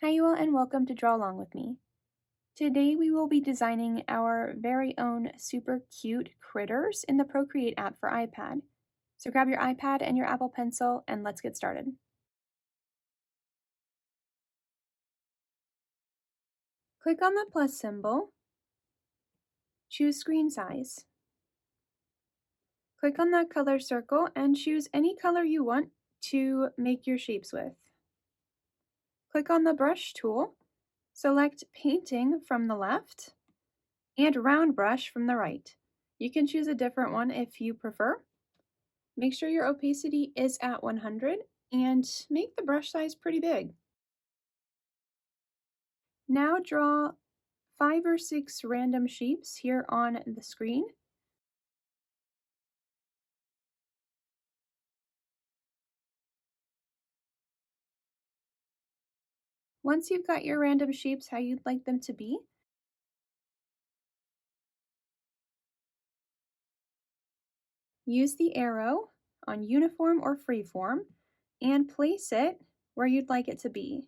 Hi you all and welcome to Draw Along with me. Today we will be designing our very own super cute critters in the Procreate app for iPad. So grab your iPad and your Apple Pencil and let's get started. Click on the plus symbol, choose screen size. Click on that color circle and choose any color you want to make your shapes with. Click on the brush tool, select painting from the left and round brush from the right. You can choose a different one if you prefer. Make sure your opacity is at 100 and make the brush size pretty big. Now draw 5 or 6 random shapes here on the screen. Once you've got your random shapes how you'd like them to be, use the arrow on uniform or freeform and place it where you'd like it to be.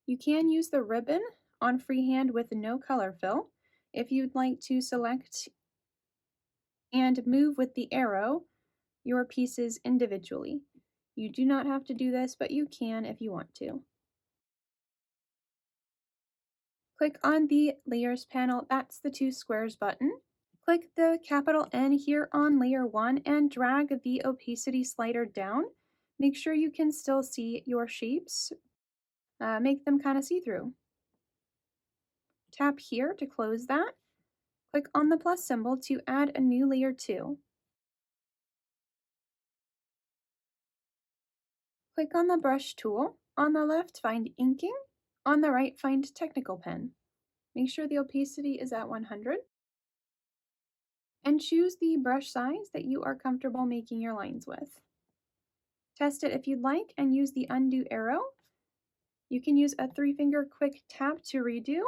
You can use the ribbon on freehand with no color fill if you'd like to select and move with the arrow your pieces individually. You do not have to do this, but you can if you want to. Click on the Layers panel, that's the 2 squares button. Click the capital N here on Layer 1 and drag the opacity slider down. Make sure you can still see your shapes. Make them kind of see-through. Tap here to close that. Click on the plus symbol to add a new Layer 2. Click on the brush tool. On the left, find inking. On the right, find technical pen. Make sure the opacity is at 100. And choose the brush size that you are comfortable making your lines with. Test it if you'd like and use the undo arrow. You can use a 3-finger quick tap to redo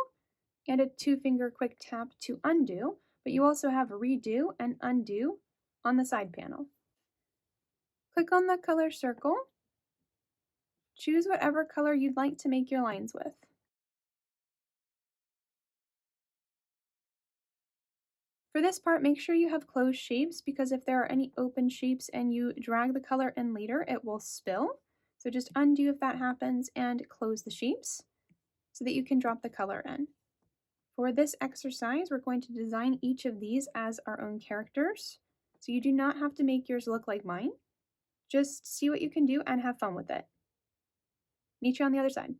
and a 2-finger quick tap to undo, but you also have redo and undo on the side panel. Click on the color circle. Choose whatever color you'd like to make your lines with. For this part, make sure you have closed shapes because if there are any open shapes and you drag the color in later, it will spill. So just undo if that happens and close the shapes so that you can drop the color in. For this exercise, we're going to design each of these as our own characters. So you do not have to make yours look like mine. Just see what you can do and have fun with it. Meet you on the other side.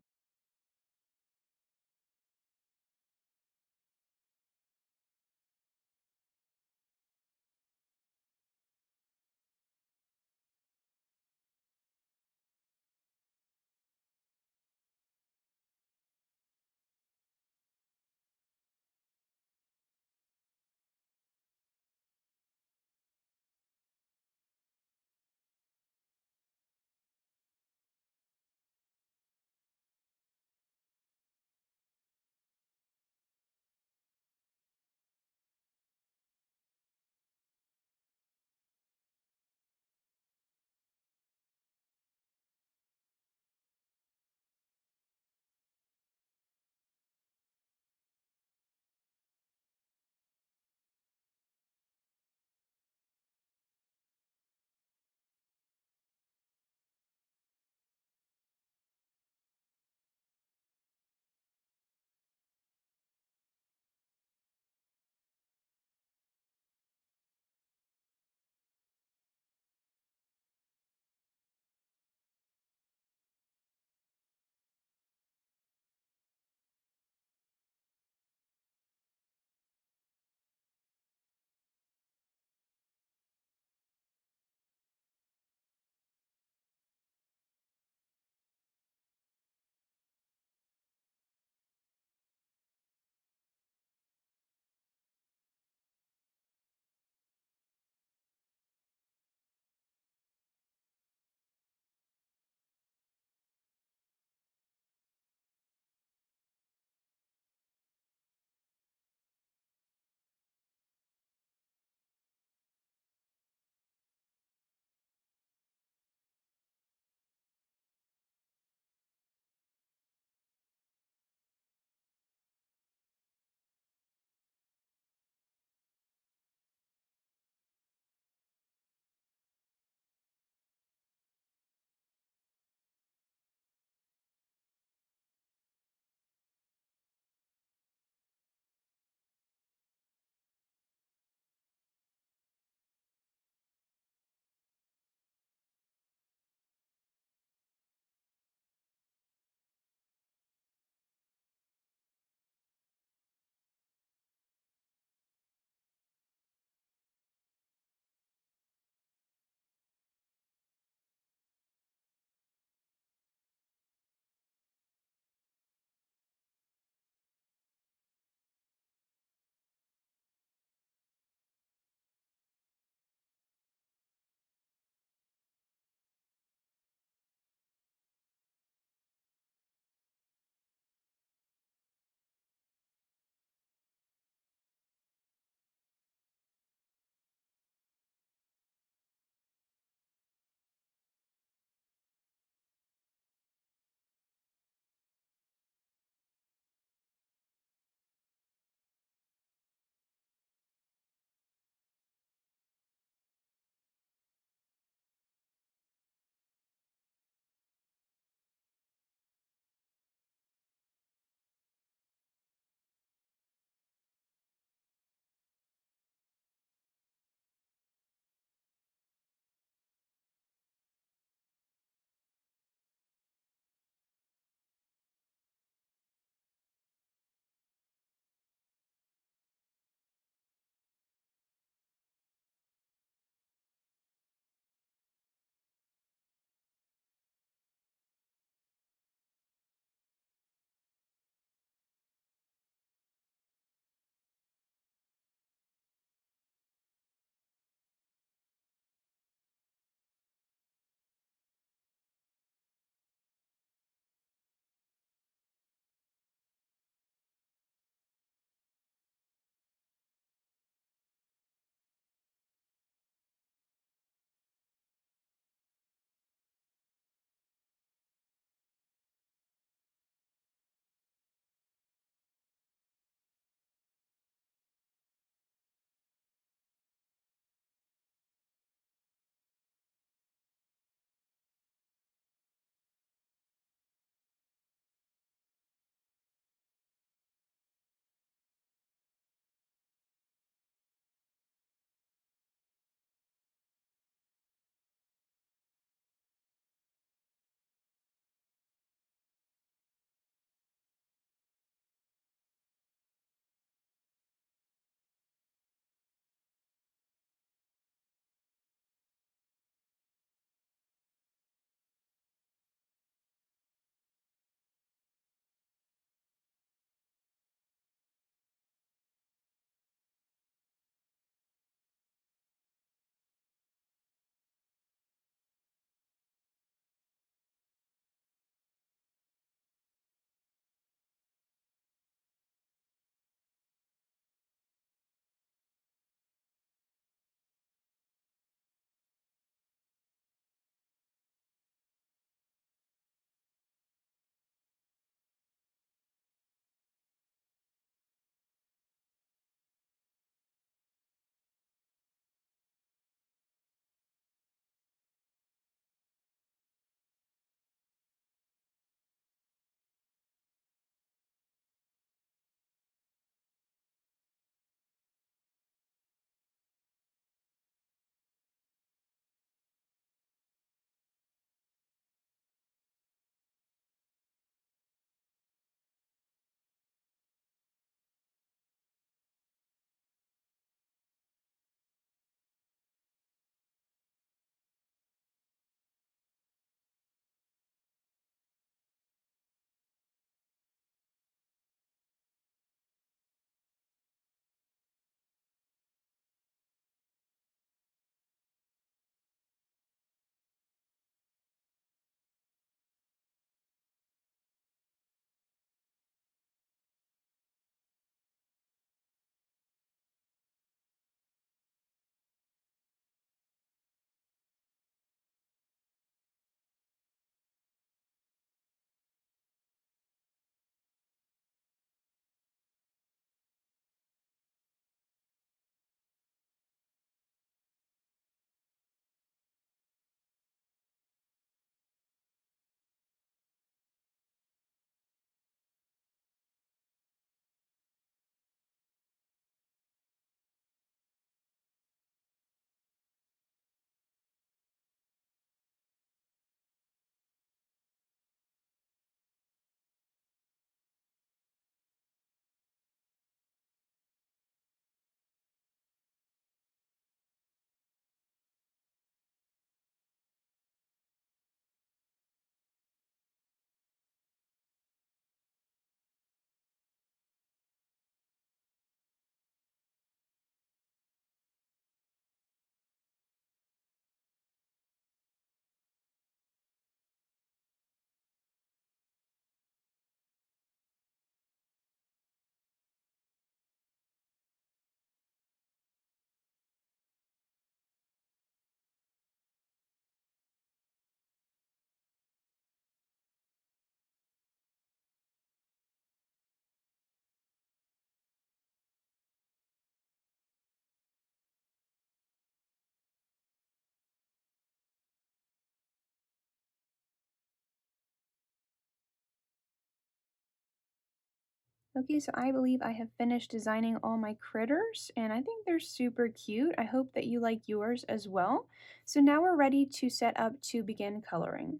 Okay, so I believe I have finished designing all my critters, and I think they're super cute. I hope that you like yours as well. So now we're ready to set up to begin coloring.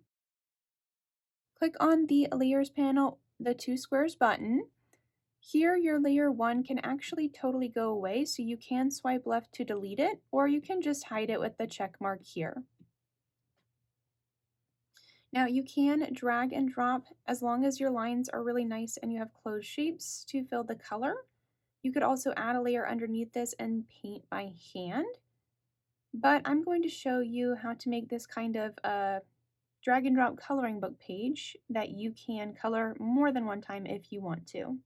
Click on the Layers panel, the two squares button. Here, your layer 1 can actually totally go away, so you can swipe left to delete it, or you can just hide it with the check mark here. Now you can drag and drop as long as your lines are really nice and you have closed shapes to fill the color. You could also add a layer underneath this and paint by hand. But I'm going to show you how to make this kind of a drag and drop coloring book page that you can color more than one time if you want to.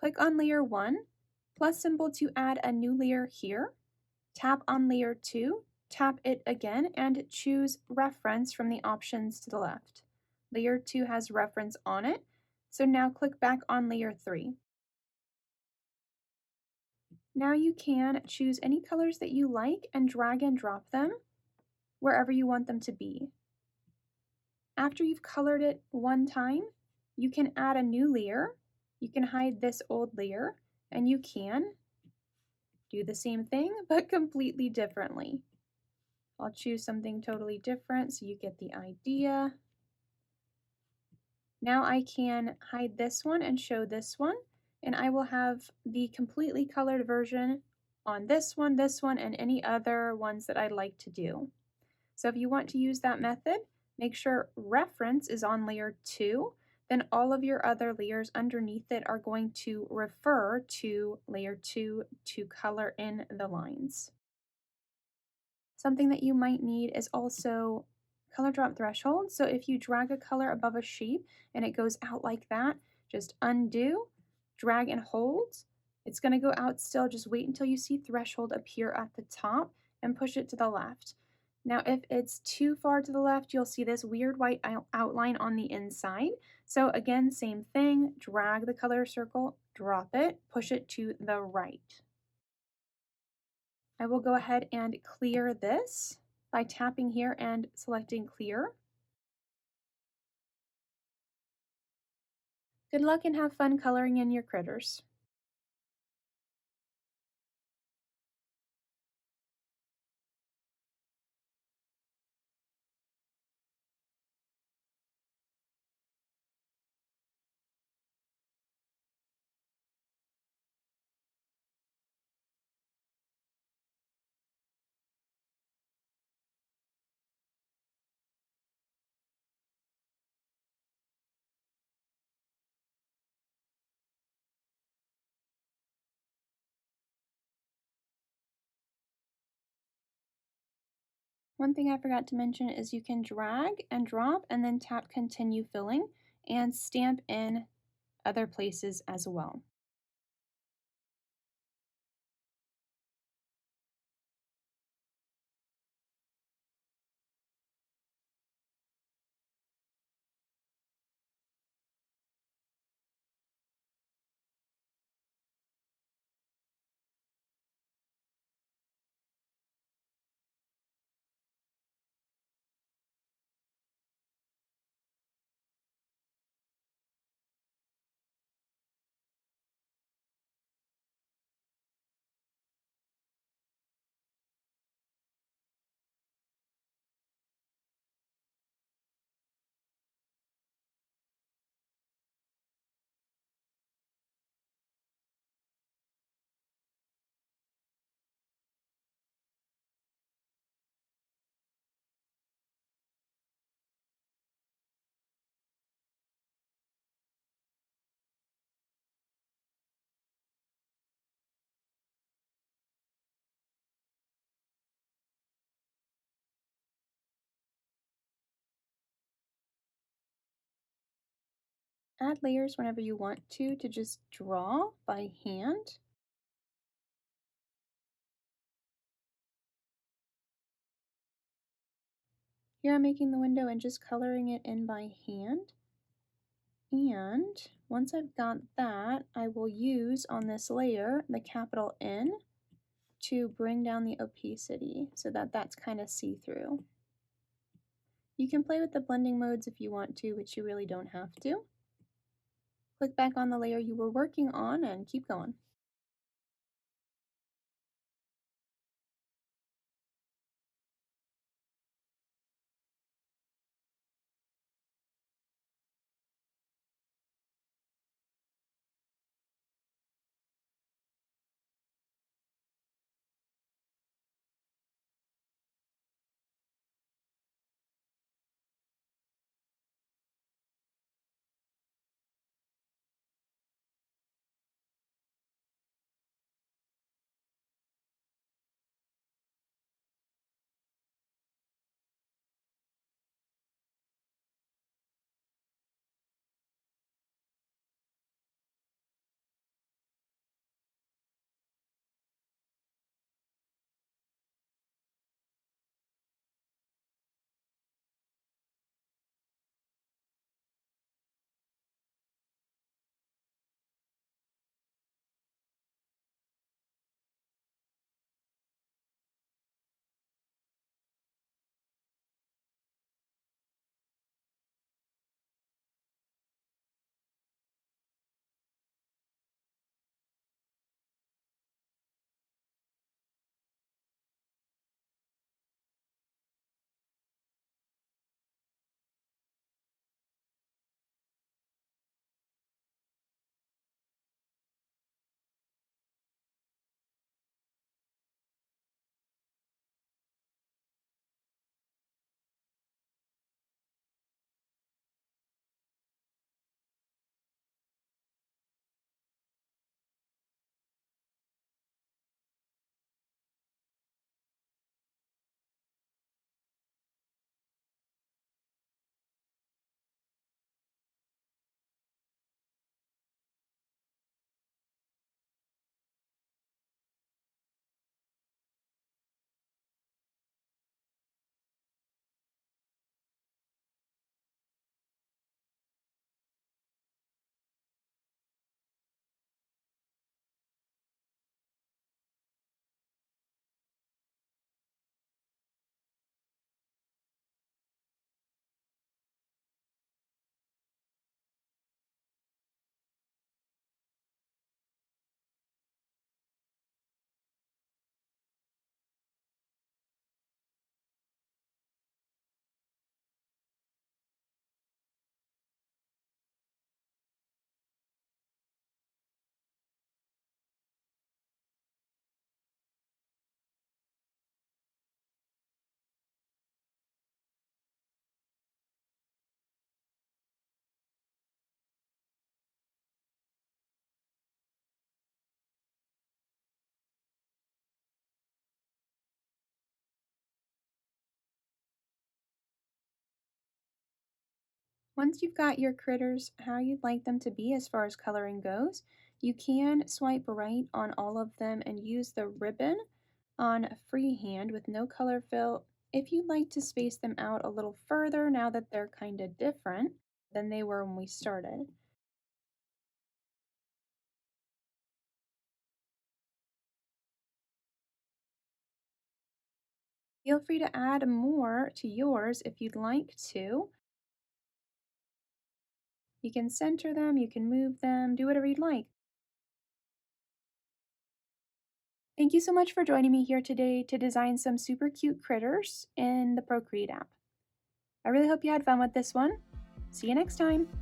Click on layer 1, plus symbol to add a new layer here. Tap on layer 2, tap it again, and choose reference from the options to the left. Layer 2 has reference on it, so now click back on layer 3. Now you can choose any colors that you like and drag and drop them wherever you want them to be. After you've colored it one time, you can add a new layer. You can hide this old layer, and you can do the same thing but completely differently. I'll choose something totally different so you get the idea. Now I can hide this one and show this one, and I will have the completely colored version on this one, and any other ones that I'd like to do. So if you want to use that method, make sure reference is on layer 2, then all of your other layers underneath it are going to refer to layer 2 to color in the lines. Something that you might need is also color drop threshold. So if you drag a color above a shape and it goes out like that, just undo, drag and hold. It's going to go out still. Just wait until you see threshold appear at the top and push it to the left. Now, if it's too far to the left, you'll see this weird white outline on the inside. So again, same thing, drag the color circle, drop it, push it to the right. I will go ahead and clear this by tapping here and selecting clear. Good luck and have fun coloring in your critters. One thing I forgot to mention is you can drag and drop and then tap continue filling and stamp in other places as well. Add layers whenever you want to just draw by hand. Here I'm making the window and just coloring it in by hand. And once I've got that, I will use on this layer the capital N to bring down the opacity so that that's kind of see-through. You can play with the blending modes if you want to, but you really don't have to. Click back on the layer you were working on and keep going. Once you've got your critters how you'd like them to be as far as coloring goes, you can swipe right on all of them and use the ribbon on freehand with no color fill if you'd like to space them out a little further now that they're kind of different than they were when we started. Feel free to add more to yours if you'd like to. You can center them, you can move them, do whatever you'd like. Thank you so much for joining me here today to design some super cute critters in the Procreate app. I really hope you had fun with this one. See you next time.